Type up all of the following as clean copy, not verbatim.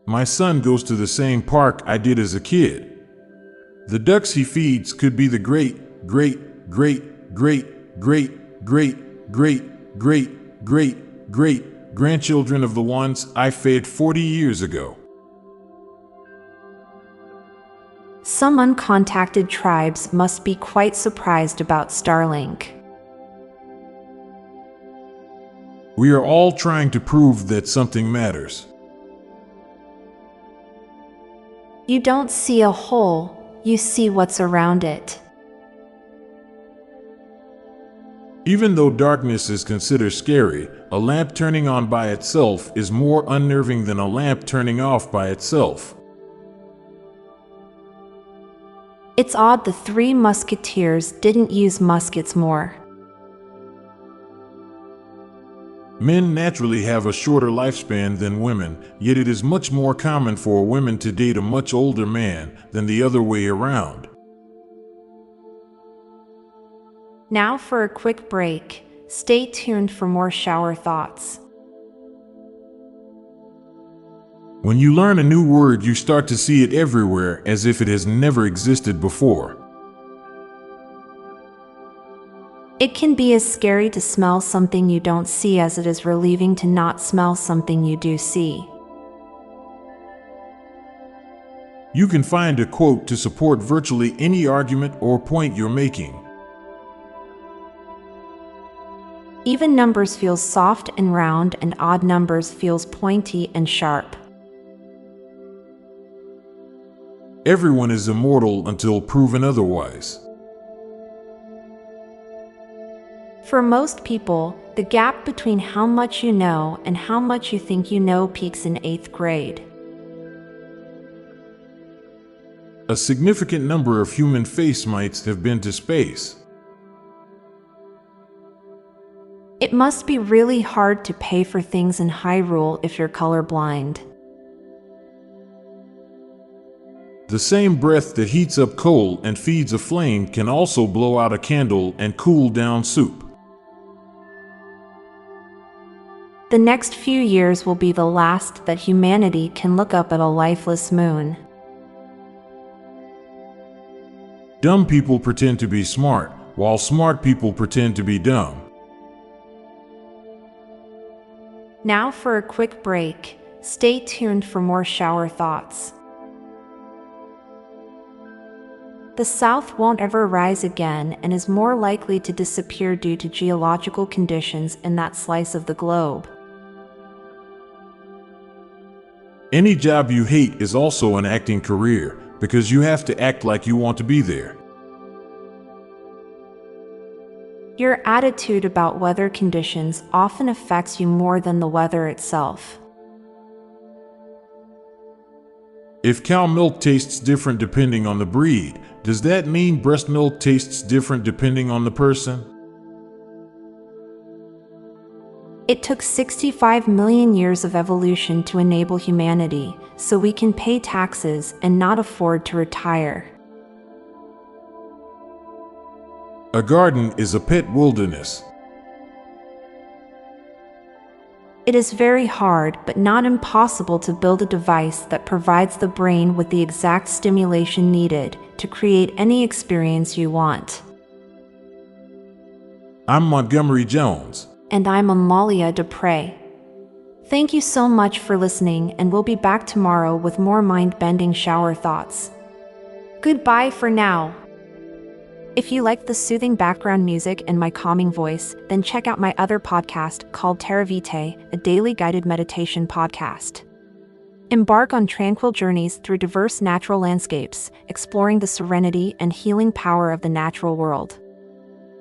My son goes to the same park I did as a kid. The ducks he feeds could be the great, great, great, great, great, great, great, great, great, great grandchildren of the ones I fed 40 years ago. Some uncontacted tribes must be quite surprised about Starlink. We are all trying to prove that something matters. You don't see a hole, you see what's around it. Even though darkness is considered scary, a lamp turning on by itself is more unnerving than a lamp turning off by itself. It's odd the Three Musketeers didn't use muskets more. Men naturally have a shorter lifespan than women, yet it is much more common for women to date a much older man than the other way around. Now for a quick break. Stay tuned for more shower thoughts. When you learn a new word, you start to see it everywhere as if it has never existed before. It can be as scary to smell something you don't see as it is relieving to not smell something you do see. You can find a quote to support virtually any argument or point you're making. Even numbers feels soft and round, and odd numbers feels pointy and sharp. Everyone is immortal until proven otherwise. For most people, the gap between how much you know and how much you think you know peaks in 8th grade. A significant number of human face mites have been to space. It must be really hard to pay for things in Hyrule if you're colorblind. The same breath that heats up coal and feeds a flame can also blow out a candle and cool down soup. The next few years will be the last that humanity can look up at a lifeless moon. Dumb people pretend to be smart, while smart people pretend to be dumb. Now for a quick break. Stay tuned for more shower thoughts. The South won't ever rise again and is more likely to disappear due to geological conditions in that slice of the globe. Any job you hate is also an acting career, because you have to act like you want to be there. Your attitude about weather conditions often affects you more than the weather itself. If cow milk tastes different depending on the breed, does that mean breast milk tastes different depending on the person? It took 65 million years of evolution to enable humanity, so we can pay taxes and not afford to retire. A garden is a pet wilderness. It is very hard but not impossible to build a device that provides the brain with the exact stimulation needed to create any experience you want. I'm Montgomery Jones. And I'm Amalia Dupre. Thank you so much for listening, and we'll be back tomorrow with more mind-bending shower thoughts. Goodbye for now. If you like the soothing background music and my calming voice, then check out my other podcast called Terra Vitae, a daily guided meditation podcast. Embark on tranquil journeys through diverse natural landscapes, exploring the serenity and healing power of the natural world.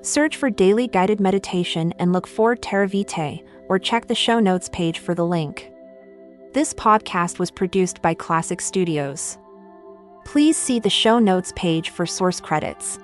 Search for Daily Guided Meditation and look for Terra Vitae, or check the show notes page for the link. This podcast was produced by Klassic Studios. Please see the show notes page for source credits.